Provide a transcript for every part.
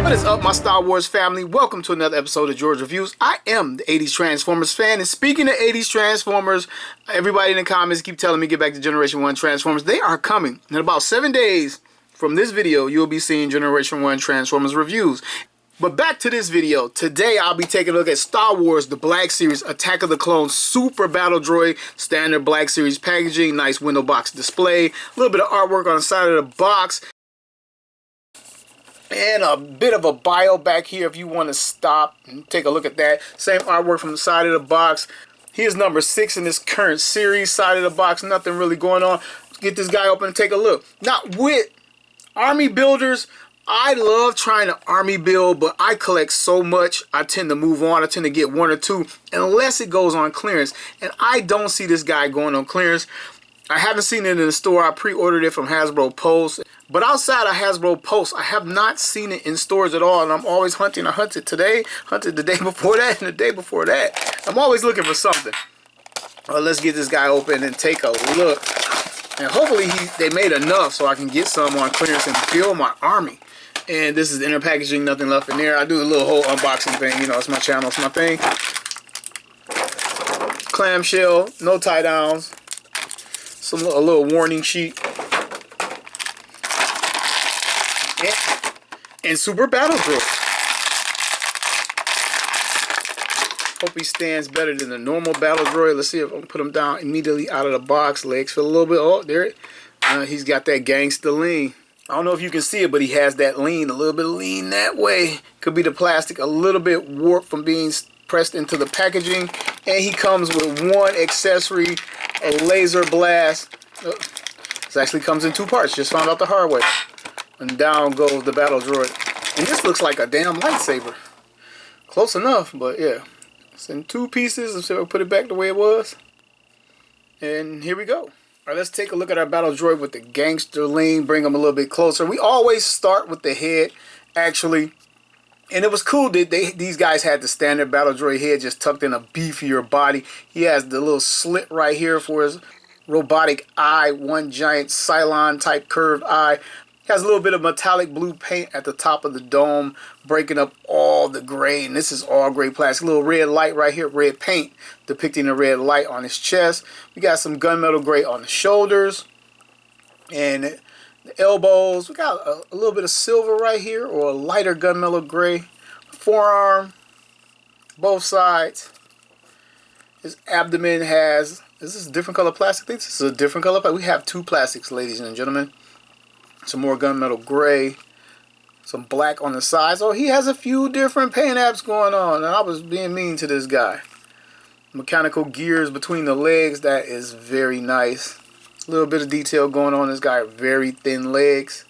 What is up, my Star Wars family? Welcome to another episode of George Reviews. I am the 80s Transformers fan, and speaking of 80s Transformers, everybody in the comments keep telling me get back to Generation 1 Transformers. They are coming. In about 7 days from this video, you'll be seeing Generation 1 Transformers reviews. But back to this video. Today, I'll be taking a look at Star Wars, the Black Series, Attack of the Clones, Super Battle Droid, standard Black Series packaging, nice window box display, a little bit of artwork on the side of the box, and a bit of a bio back here if you want to stop and take a look at that. Same artwork from the side of the box. Here's number 6 in this current series. Side of the box, nothing really going on. Let's get this guy open and take a look. Not with army builders. I love trying to army build, but I collect so much, I tend to move on. I tend to get one or two unless it goes on clearance. And I don't see this guy going on clearance. I haven't seen it in the store. I pre-ordered it from Hasbro Post. But outside of Hasbro Post, I have not seen it in stores at all. And I'm always hunting. I hunted today, hunted the day before that, and the day before that. I'm always looking for something. Well, let's get this guy open and take a look. And hopefully they made enough so I can get some on clearance and build my army. And this is the inner packaging, nothing left in there. I do a little whole unboxing thing. You know, it's my channel, it's my thing. Clamshell, no tie downs. A little warning sheet. And Super Battle Droid. Hope he stands better than the normal Battle Droid. Let's see if I can put him down immediately out of the box. Legs feel a little bit. Oh, there. He's got that gangster lean. I don't know if you can see it, but he has that lean. A little bit of lean that way. Could be the plastic a little bit warped from being pressed into the packaging. And he comes with one accessory, a laser blast. This actually comes in 2 parts. Just found out the hard way. And down goes the Battle Droid. And this looks like a damn lightsaber. Close enough, but yeah. It's in 2 pieces. Let's see if I put it back the way it was. And here we go. Alright, let's take a look at our Battle Droid with the gangster lean. Bring him a little bit closer. We always start with the head, actually. And it was cool that these guys had the standard Battle Droid head just tucked in a beefier body. He has the little slit right here for his robotic eye. One giant Cylon type curved eye. He has a little bit of metallic blue paint at the top of the dome, breaking up all the gray. And this is all gray plastic. A little red light right here, red paint, depicting a red light on his chest. We got some gunmetal gray on the shoulders and the elbows. We got a little bit of silver right here, or a lighter gunmetal gray. Forearm, both sides. His abdomen has, is this a different color plastic? I think this is a different color plastic. We have 2 plastics, ladies and gentlemen. Some more gunmetal gray. Some black on the sides. Oh, he has a few different paint apps going on. And I was being mean to this guy. Mechanical gears between the legs. That is very nice. A little bit of detail going on. This guy, very thin legs.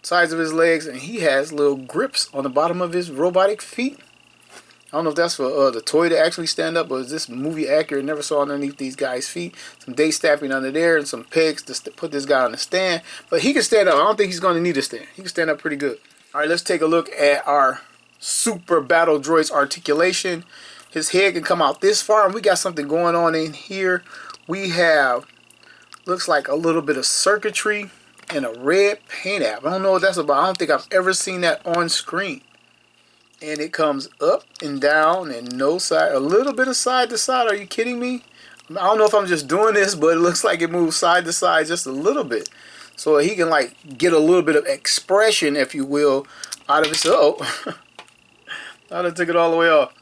Sides of his legs. And he has little grips on the bottom of his robotic feet. I don't know if that's for the toy to actually stand up, or is this movie accurate? Never saw underneath these guys' feet. Some day staffing under there and some pegs to put this guy on the stand. But he can stand up. I don't think he's going to need a stand. He can stand up pretty good. All right, let's take a look at our Super Battle Droid's articulation. His head can come out this far, and we got something going on in here. We have, looks like a little bit of circuitry and a red paint app. I don't know what that's about. I don't think I've ever seen that on screen. And it comes up and down and no side. A little bit of side to side. Are you kidding me? I don't know if I'm just doing this, but it looks like it moves side to side just a little bit. So he can like get a little bit of expression, if you will, out of his. Oh, I done took it all the way off.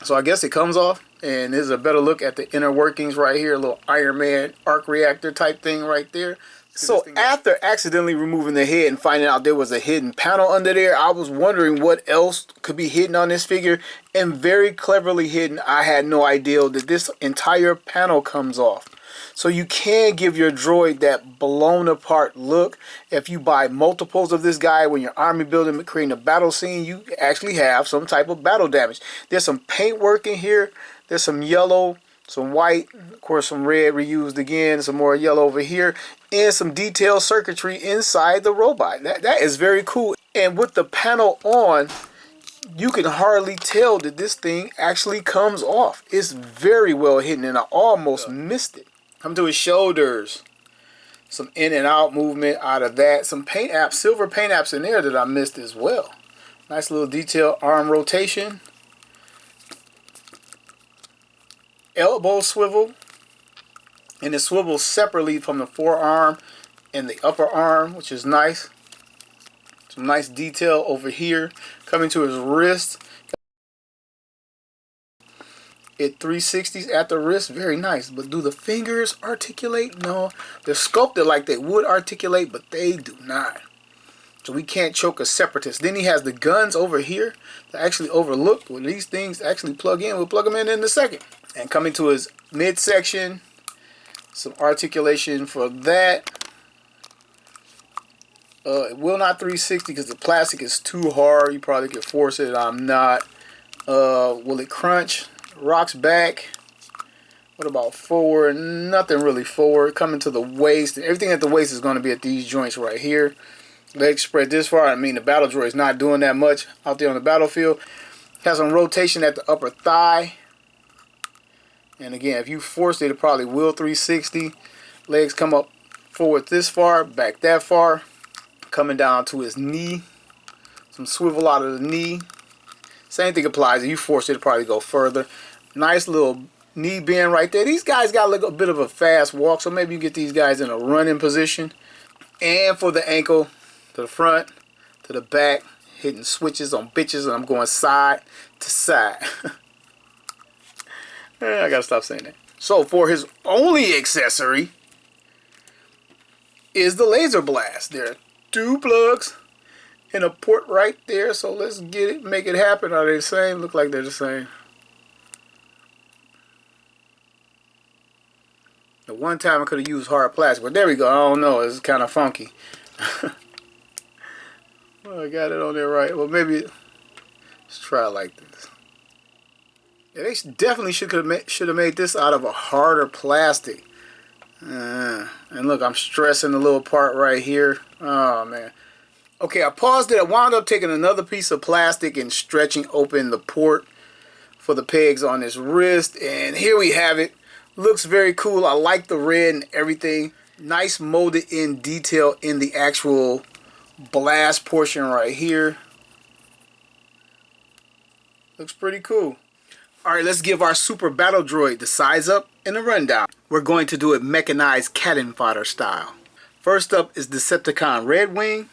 So I guess it comes off. And there's a better look at the inner workings right here. A little Iron Man arc reactor type thing right there. So after accidentally removing the head and finding out there was a hidden panel under there, I was wondering what else could be hidden on this figure. And very cleverly hidden, I had no idea that this entire panel comes off. So you can give your droid that blown apart look. If you buy multiples of this guy when you're army building, creating a battle scene, you actually have some type of battle damage. There's some paint work in here. There's some yellow, some white, of course some red reused again, some more yellow over here, and some detailed circuitry inside the robot. That is very cool. And with the panel on, you can hardly tell that this thing actually comes off. It's very well hidden, and I almost missed it. Come to his shoulders. Some in and out movement out of that. Some paint apps, silver paint apps in there that I missed as well. Nice little detail, arm rotation. Elbow swivel. And it swivels separately from the forearm and the upper arm, which is nice. Some nice detail over here. Coming to his wrist. It 360s at the wrist, very nice. But do the fingers articulate? No. They're sculpted like they would articulate, but they do not. So we can't choke a separatist. Then he has the guns over here that actually overlooked. When these things actually plug in, we'll plug them in a second. And coming to his midsection, some articulation for that. It will not 360 because the plastic is too hard. You probably could force it. I'm not. Will it crunch? Rocks back. What about forward? Nothing really forward. Coming to the waist. Everything at the waist is going to be at these joints right here. Legs spread this far. I mean, the battle droid is not doing that much out there on the battlefield. Has some rotation at the upper thigh. And again, if you force it, it probably will 360. Legs come up forward this far, back that far. Coming down to his knee. Some swivel out of the knee. Same thing applies. If you force it, it'll probably go further. Nice little knee bend right there. These guys got a bit of a fast walk, so maybe you get these guys in a running position. And for the ankle, to the front, to the back, hitting switches on bitches, and I'm going side to side. I gotta stop saying that. So for his only accessory is the laser blast. There are 2 plugs and a port right there. So let's get it, make it happen. Are they the same? Look like they're the same. The one time I could have used hard plastic, but there we go. I don't know. It's kind of funky. Well, I got it on there right. Well, maybe let's try it like this. Yeah, they definitely should have made this out of a harder plastic. And look, I'm stressing the little part right here. Oh man. Okay, I paused it. I wound up taking another piece of plastic and stretching open the port for the pegs on his wrist. And here we have it. Looks very cool. I like the red and everything. Nice molded in detail in the actual blast portion right here. Looks pretty cool. Alright, let's give our super battle droid the size up and a rundown. We're going to do it mechanized cannon fodder style. First up is Decepticon Red Wing,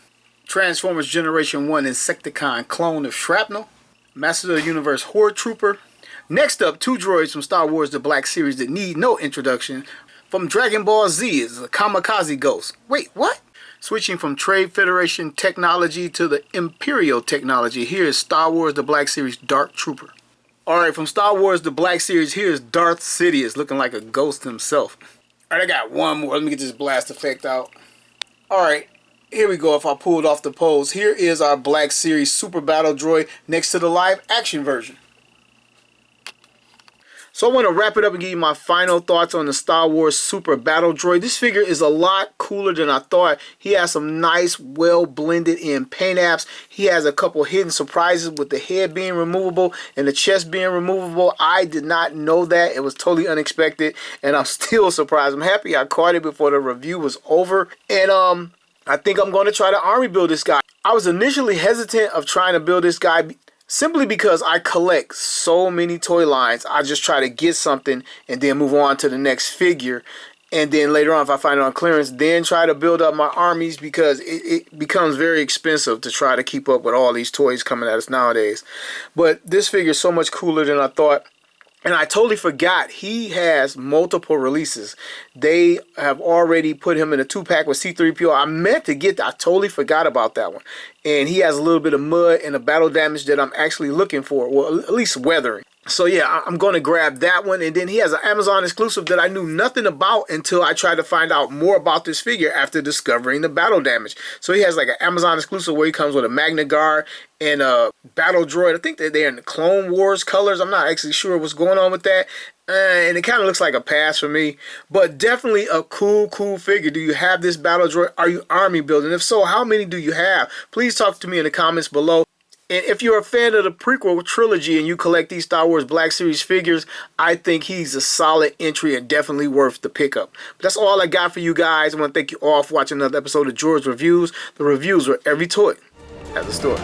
Transformers Generation 1 Insecticon clone of Shrapnel, Master of the Universe Horde Trooper. Next up, 2 droids from Star Wars The Black Series that need no introduction. From Dragon Ball Z is a Kamikaze Ghost. Wait, what? Switching from Trade Federation technology to the Imperial technology, here is Star Wars The Black Series Dark Trooper. Alright, from Star Wars The Black Series, here's Darth Sidious looking like a ghost himself. Alright, I got one more. Let me get this blast effect out. Alright, here we go. If I pulled off the pose, here is our Black Series Super Battle Droid next to the live action version. So I want to wrap it up and give you my final thoughts on the Star Wars Super Battle Droid. This figure is a lot cooler than I thought. He has some nice, well blended in paint apps. He has a couple hidden surprises with the head being removable and the chest being removable. I did not know that. It was totally unexpected and I'm still surprised. I'm happy I caught it before the review was over. And I think I'm going to try to army build this guy. I was initially hesitant of trying to build this guy simply because I collect so many toy lines. I just try to get something and then move on to the next figure. And then later on, if I find it on clearance, then try to build up my armies because it becomes very expensive to try to keep up with all these toys coming at us nowadays. But this figure is so much cooler than I thought. And I totally forgot he has multiple releases. They have already put him in a 2-pack with C-3PO. I meant to get that. I totally forgot about that one. And he has a little bit of mud and a battle damage that I'm actually looking for. Well, at least weathering. So yeah, I'm going to grab that one. And then he has an Amazon exclusive that I knew nothing about until I tried to find out more about this figure after discovering the battle damage. So he has like an Amazon exclusive where he comes with a Magna Guard and a battle droid. I think that they're in the Clone Wars colors. I'm not actually sure what's going on with that. And it kind of looks like a pass for me. But definitely a cool figure. Do you have this battle droid? Are you army building? If so, how many do you have? Please talk to me in the comments below. And if you're a fan of the prequel trilogy and you collect these Star Wars Black Series figures, I think he's a solid entry and definitely worth the pickup. But that's all I got for you guys. I want to thank you all for watching another episode of George Reviews. The reviews were every toy at the store.